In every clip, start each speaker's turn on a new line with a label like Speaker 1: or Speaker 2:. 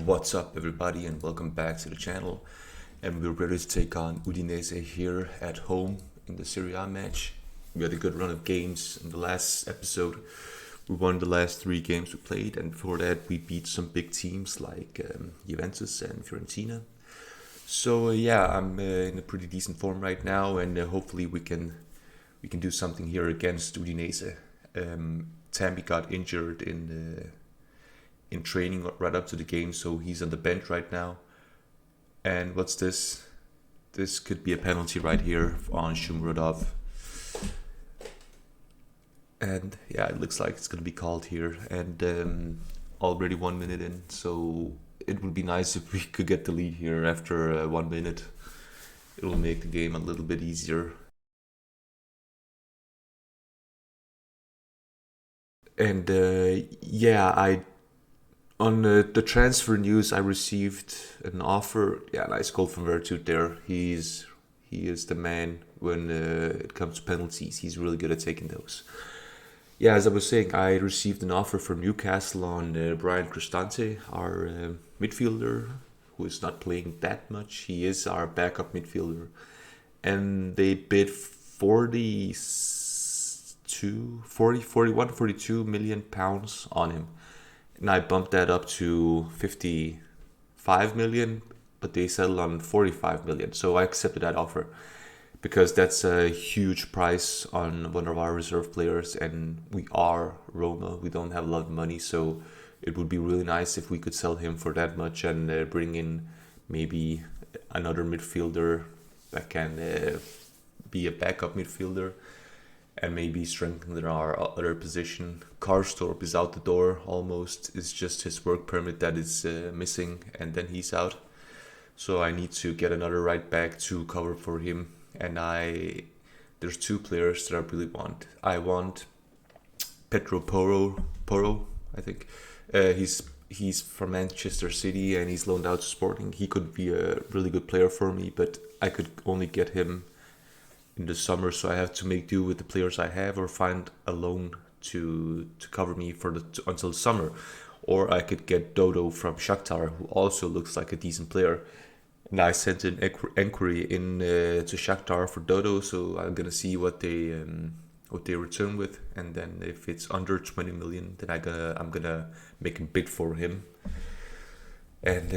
Speaker 1: What's up, everybody, and welcome back to the channel. And we're ready to take on Udinese here at home in the Serie A match. We had a good run of games in the last episode. We won the last 3 games we played, and before that we beat some big teams like Juventus and Fiorentina. So I'm in a pretty decent form right now, and hopefully we can do something here against Udinese. Tammy got injured in training right up to the game, so he's on the bench right now. And what's this? This could be a penalty right here on Shumrodov. And yeah, it looks like it's going to be called here. And already 1 minute in, so it would be nice if we could get the lead here after 1 minute. It will make the game a little bit easier. And on the transfer news, I received an offer. Yeah, nice goal from Verona there. He is the man when it comes to penalties. He's really good at taking those. Yeah, as I was saying, I received an offer from Newcastle on Brian Cristante, our midfielder, who is not playing that much. He is our backup midfielder. And they bid 42 million pounds on him. And I bumped that up to 55 million, but they settled on 45 million. So I accepted that offer because that's a huge price on one of our reserve players, and we are Roma. We don't have a lot of money, so it would be really nice if we could sell him for that much and bring in maybe another midfielder that can be a backup midfielder and maybe strengthen our other position. Karstorp is out the door almost. It's just his work permit that is missing, and then he's out. So I need to get another right back to cover for him. And there's 2 players that I really want. I want Pedro Porro, I think. He's from Manchester City and he's loaned out to Sporting. He could be a really good player for me, but I could only get him in the summer, so I have to make do with the players I have or find a loan to cover me for until the summer. Or I could get Dodo from Shakhtar, who also looks like a decent player. And I sent an inquiry in to Shakhtar for Dodo, so I'm gonna see what they return with, and then if it's under 20 million, then I'm gonna make a bid for him. And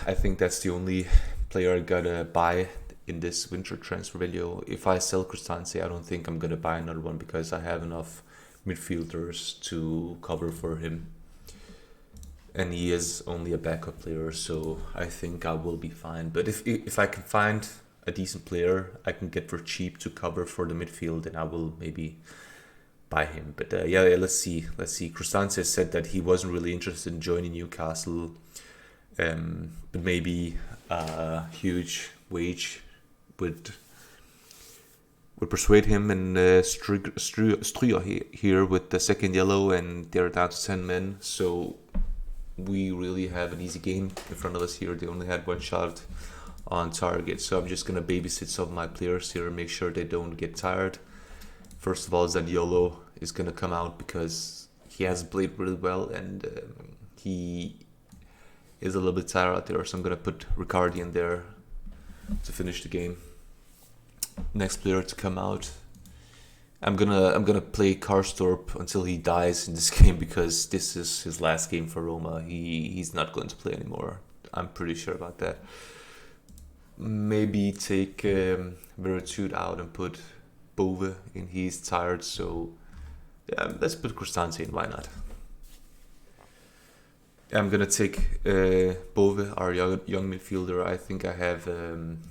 Speaker 1: I think that's the only player I gotta buy in this winter transfer video. If I sell Cristante, I don't think I'm gonna buy another one because I have enough midfielders to cover for him, and he is only a backup player, so I think I will be fine. But if I can find a decent player I can get for cheap to cover for the midfield, then I will maybe buy him. But let's see. Cristante said that he wasn't really interested in joining Newcastle, but maybe a huge wage would persuade him, and Struya here with the second yellow, and they're down to 10 men, so we really have an easy game in front of us here. They only had 1 shot on target, so I'm just gonna babysit some of my players here and make sure they don't get tired. First of all, Zaniolo is gonna come out because he hasn't played really well, and he is a little bit tired out there, so I'm gonna put Riccardi in there to finish the game. Next player to come out, I'm gonna play Karstorp until he dies in this game, because this is his last game for Roma. He's not going to play anymore. I'm pretty sure about that. Maybe take Verona out and put Bove in. He's tired, so yeah, let's put Cristante in. Why not? I'm gonna take Bove, our young midfielder. I think I have him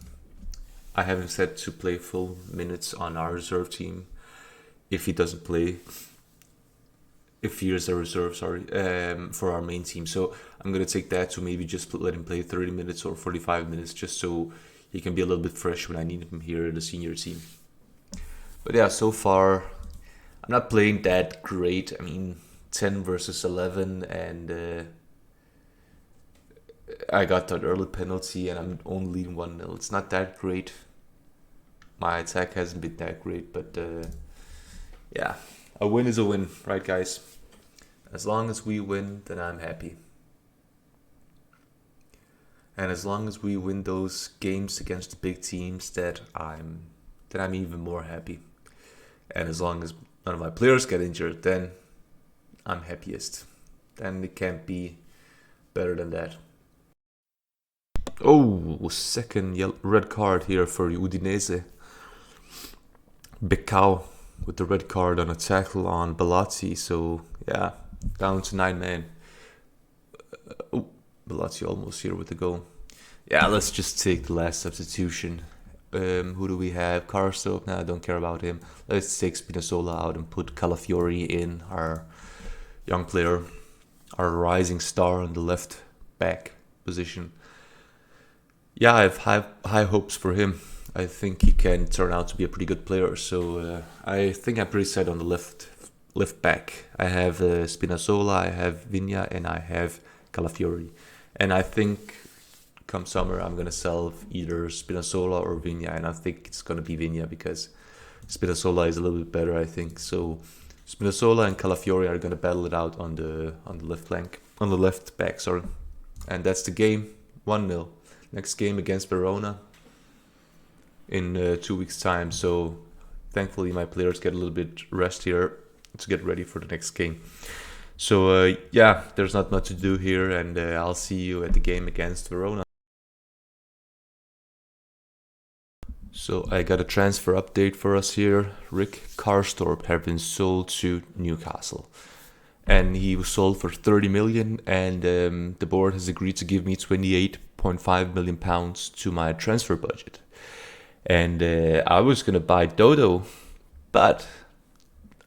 Speaker 1: set to play full minutes on our reserve team. If he doesn't play, if he is a reserve, for our main team. So I'm gonna take that to maybe just let him play 30 minutes or 45 minutes, just so he can be a little bit fresh when I need him here in the senior team. But yeah, so far I'm not playing that great. I mean, 10 versus 11, and I got that early penalty, and I'm only leading 1-0. It's not that great. My attack hasn't been that great, but a win is a win, right, guys? As long as we win, then I'm happy. And as long as we win those games against the big teams, I'm even more happy. And as long as none of my players get injured, then I'm happiest. Then it can't be better than that. Oh, second red card here for Udinese. Becao with the red card on a tackle on Bellazzi. So yeah, down to 9 men. Bellazzi almost here with the goal. Yeah, let's just take the last substitution. Who do we have? Carso. Nah, I don't care about him. Let's take Spinazzola out and put Calafiori in, our young player, our rising star on the left back position. Yeah, I have high hopes for him. I think he can turn out to be a pretty good player. So I think I'm pretty set on the left back. I have Spinazzola, I have Vigna, and I have Calafiori. And I think come summer I'm gonna sell either Spinazzola or Vigna, and I think it's gonna be Vigna because Spinazzola is a little bit better, I think. So Spinazzola and Calafiori are gonna battle it out on the left flank, on the left back, sorry. And that's the game, 1-0. Next game against Verona in 2 weeks' time. So thankfully my players get a little bit rest here to get ready for the next game. So yeah, there's not much to do here, and I'll see you at the game against Verona. So I got a transfer update for us here. Rick Karstorp has been sold to Newcastle, and he was sold for 30 million, and the board has agreed to give me 28.5 million pounds to my transfer budget. And I was gonna buy Dodo, but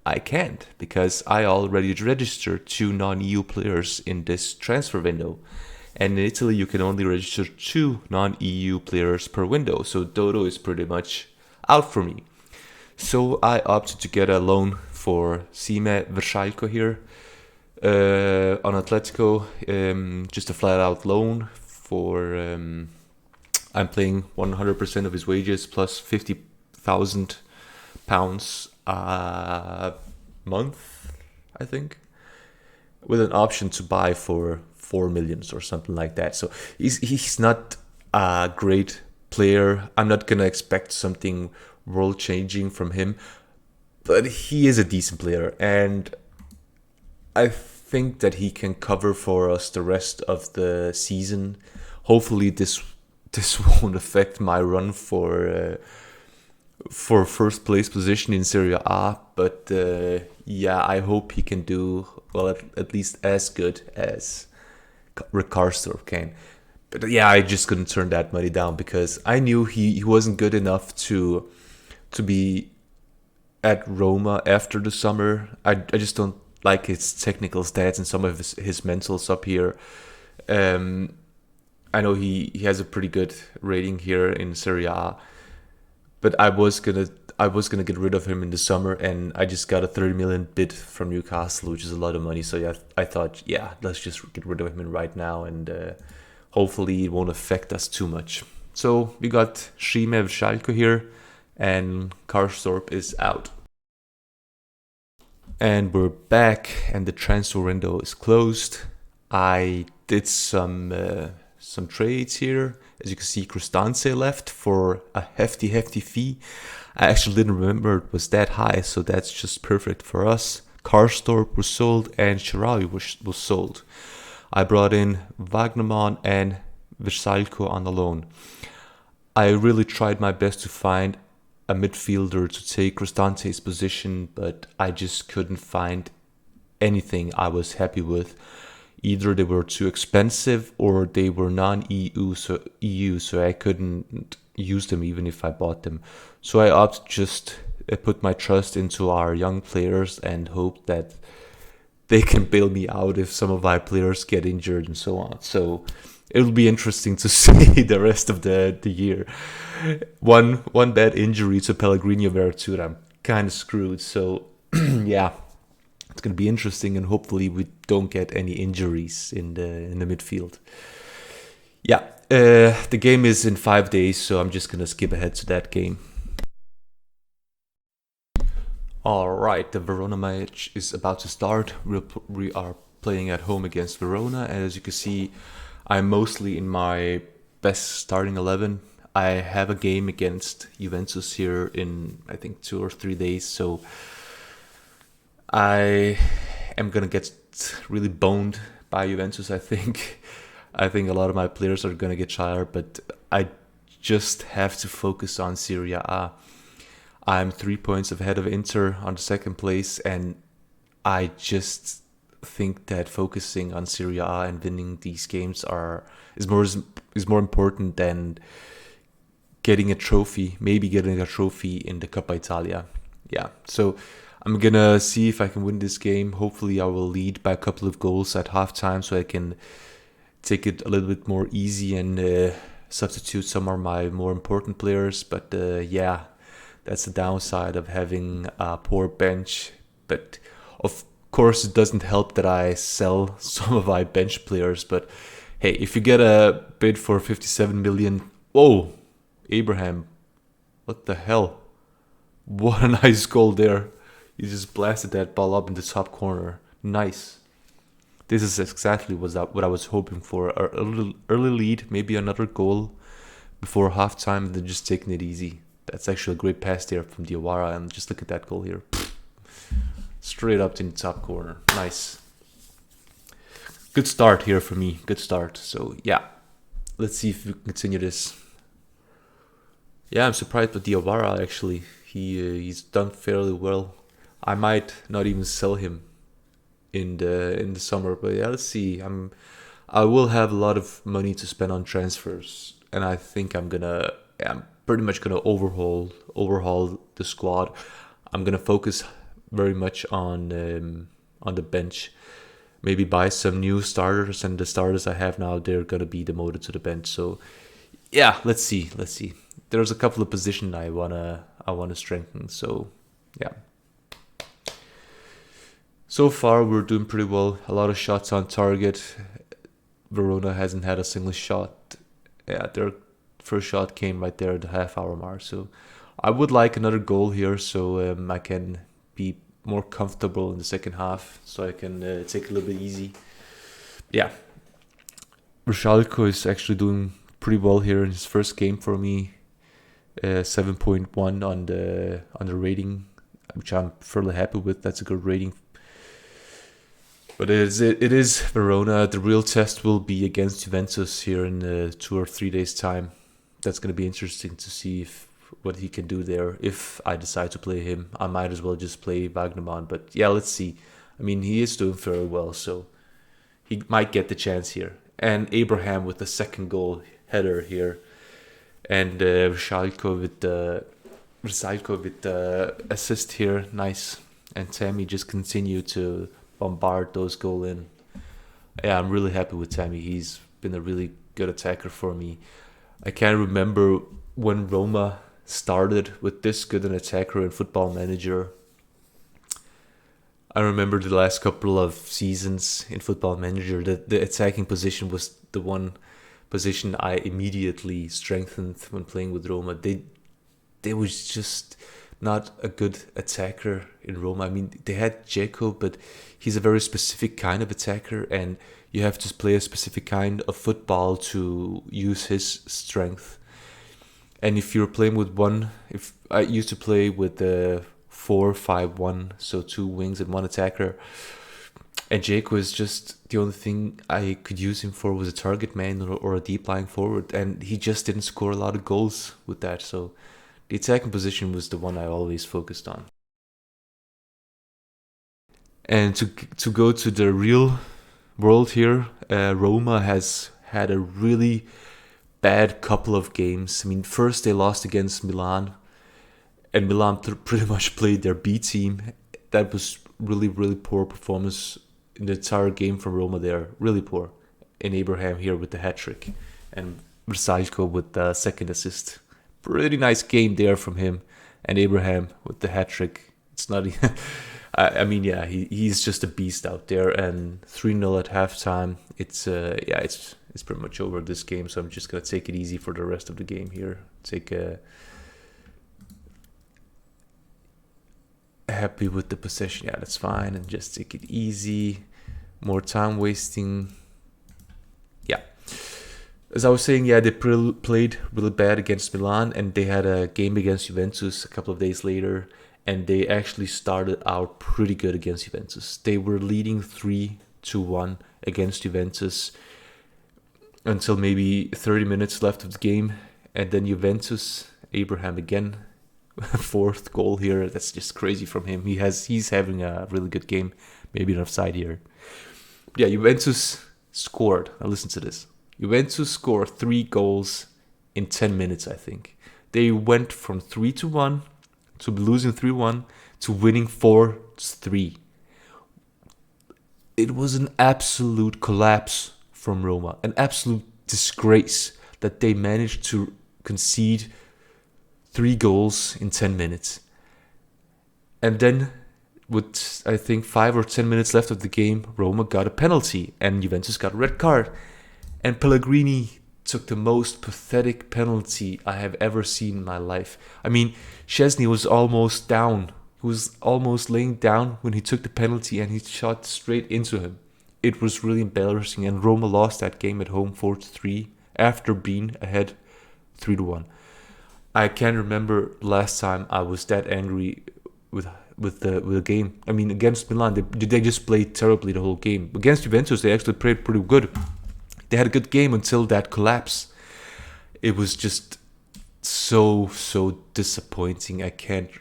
Speaker 1: I can't because I already registered 2 non-EU players in this transfer window. And in Italy, you can only register 2 non-EU players per window. So Dodo is pretty much out for me. So I opted to get a loan for Sime Vršaljko here on Atletico. Just a flat-out loan for... I'm playing 100% of his wages plus £50,000 a month, I think, with an option to buy for 4 million or something like that. So he's not a great player. I'm not gonna expect something world changing from him, but he is a decent player, and I think that he can cover for us the rest of the season. Hopefully this won't affect my run for first place position in Serie A, but yeah, I hope he can do well, at least as good as Rick Karstorp can. But yeah, I just couldn't turn that money down because I knew he wasn't good enough to be at Roma after the summer. I just don't like his technical stats and some of his mentals up here. I know he has a pretty good rating here in Serie A, but I was gonna get rid of him in the summer, and I just got a 30 million bid from Newcastle, which is a lot of money. So yeah, I thought, yeah, let's just get rid of him right now, and hopefully it won't affect us too much. So we got Sime Vršaljko here, and Karstorp is out. And we're back, and the transfer window is closed. I did some trades here. As you can see, Cristante left for a hefty fee. I actually didn't remember it was that high, so that's just perfect for us. Karstorp was sold, and Shirawi was sold. I brought in Wagnerman and Vršaljko on the loan. I really tried my best to find a midfielder to take Cristante's position, but I just couldn't find anything I was happy with. Either they were too expensive or they were non-EU, so I couldn't use them even if I bought them. So I opted just put my trust into our young players and hope that they can bail me out if some of my players get injured and so on. So it'll be interesting to see the rest of the year. One bad injury to Pellegrino Veretout, I'm kind of screwed. So yeah, it's going to be interesting, and hopefully we don't get any injuries in the midfield. Yeah, the game is in 5 days, so I'm just going to skip ahead to that game. All right, the Verona match is about to start. We are playing at home against Verona, and as you can see, I'm mostly in my best starting 11. I have a game against Juventus here in, I think, 2 or 3 days. So I am going to get really boned by Juventus, I think. I think a lot of my players are going to get tired, but I just have to focus on Serie A. I'm 3 points ahead of Inter on the second place, and I just think that focusing on Serie A and winning these games is more important than getting a trophy, maybe getting a trophy in the Coppa Italia. Yeah, so I'm gonna see if I can win this game. Hopefully I will lead by a couple of goals at halftime so I can take it a little bit more easy and substitute some of my more important players. But yeah, that's the downside of having a poor bench. But of course it doesn't help that I sell some of my bench players. But hey, if you get a bid for 57 million, whoa, Abraham, what the hell? What a nice goal there. He just blasted that ball up in the top corner. Nice. This is exactly what I was hoping for. A little early lead, maybe another goal before halftime, and then just taking it easy. That's actually a great pass there from Diawara, and just look at that goal here. Straight up in the top corner. Nice. Good start here for me. Good start. So yeah, let's see if we can continue this. Yeah, I'm surprised with Diawara actually. He's done fairly well. I might not even sell him in the summer, but yeah, let's see. I will have a lot of money to spend on transfers, and I think I'm pretty much gonna overhaul the squad. I'm gonna focus very much on the bench. Maybe buy some new starters, and the starters I have now, they're gonna be demoted to the bench. So yeah, let's see. There's a couple of positions I wanna strengthen. So yeah. So far, we're doing pretty well. A lot of shots on target. Verona hasn't had a single shot. Yeah, their first shot came right there at the half-hour mark. So I would like another goal here so I can be more comfortable in the second half. So I can take it a little bit easy. Yeah. Schalke is actually doing pretty well here in his first game for me. 7.1 on the rating, which I'm fairly happy with. That's a good rating. But it is Verona. The real test will be against Juventus here in 2 or 3 days' time. That's going to be interesting to see what he can do there. If I decide to play him, I might as well just play Wagnerman. But yeah, let's see. I mean, he is doing very well, so he might get the chance here. And Abraham with the second goal header here. And Schalke with the assist here. Nice. And Tammy just continued to bombard those goals in. Yeah, I'm really happy with Tammy. He's been a really good attacker for me. I can't remember when Roma started with this good an attacker in Football Manager. I remember the last couple of seasons in Football Manager that the attacking position was the one position I immediately strengthened when playing with Roma. They was just not a good attacker in Roma. I mean, they had Dzeko, but he's a very specific kind of attacker, and you have to play a specific kind of football to use his strength. And if you're playing with if I used to play with the 4-5-1, so 2 wings and 1 attacker, and Dzeko is just the only thing I could use him for was a target man or a deep lying forward, and he just didn't score a lot of goals with that. So the attacking position was the one I always focused on. And to go to the real world here, Roma has had a really bad couple of games. I mean, first they lost against Milan, and Milan pretty much played their B team. That was really, really poor performance in the entire game from Roma there. Really poor. And Abraham here with the hat-trick. And Versailles with the second assist. Pretty nice game there from him. And Abraham with the hat-trick. It's not... I mean, yeah, he's just a beast out there. And 3-0 at halftime. It's pretty much over this game. So I'm just going to take it easy for the rest of the game here. Happy with the possession. Yeah, that's fine. And just take it easy. More time wasting. Yeah. as I was saying, yeah, they played really bad against Milan, and they had a game against Juventus a couple of days later, and they actually started out pretty good against Juventus. They were leading 3-1 against Juventus until maybe 30 minutes left of the game, and then Juventus, Abraham again, fourth goal here. That's just crazy from him. He's having a really good game. Maybe an offside here. But yeah, Juventus scored. Now listen to this. Juventus scored 3 goals in 10 minutes, I think. They went from 3-1 to losing 3-1 to winning 4-3. It was an absolute collapse from Roma. An absolute disgrace that they managed to concede 3 goals in 10 minutes. And then, with I think 5 or 10 minutes left of the game, Roma got a penalty and Juventus got a red card. And Pellegrini took the most pathetic penalty I have ever seen in my life. I mean, Szczesny was almost down. He was almost laying down when he took the penalty and he shot straight into him. It was really embarrassing, and Roma lost that game at home 4-3 after being ahead 3-1. I can't remember last time I was that angry with the game. I mean, against Milan, they just played terribly the whole game. Against Juventus, they actually played pretty good. They had a good game until that collapse. It was just so disappointing. I can't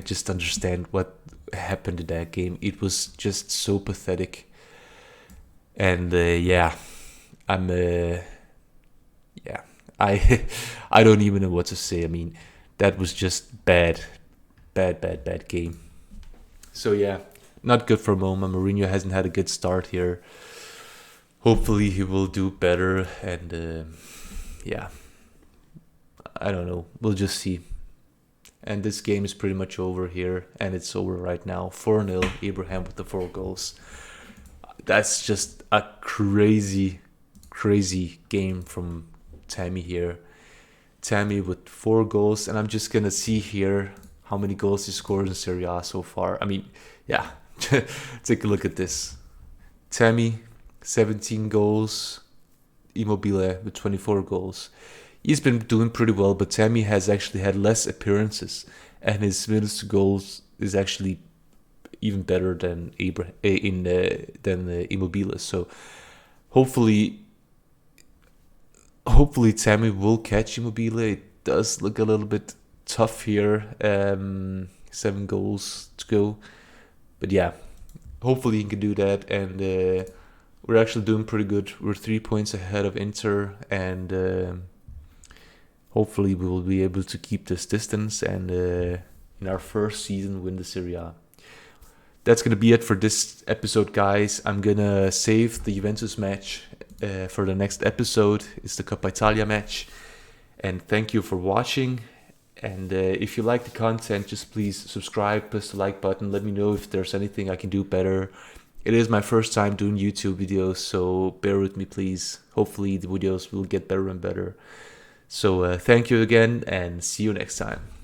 Speaker 1: just understand what happened in that game. It was just so pathetic. And I don't even know what to say. I mean, that was just bad game. So yeah, not good for Roma. Mourinho hasn't had a good start here. Hopefully he will do better, and I don't know. We'll just see. And this game is pretty much over here, and it's over right now. 4-0, Abraham with the 4 goals. That's just a crazy game from Tammy here. Tammy with 4 goals, and I'm just gonna see here how many goals he scored in Serie A so far. I mean, yeah, take a look at this. Tammy, 17 goals. Immobile with 24 goals. He's been doing pretty well, but Tammy has actually had less appearances, and his minutes to goals is actually even better than Immobile. So hopefully Tammy will catch Immobile. It does look a little bit tough here. 7 goals to go, but yeah, hopefully he can do that. And we're actually doing pretty good. We're 3 points ahead of Inter, and hopefully we will be able to keep this distance and in our first season win the Serie A. That's going to be it for this episode, guys. I'm going to save the Juventus match for the next episode. It's the Coppa Italia match. And thank you for watching. And if you like the content, just please subscribe, press the like button. Let me know if there's anything I can do better. It is my first time doing YouTube videos, so bear with me, please. Hopefully the videos will get better and better. So thank you again, and see you next time.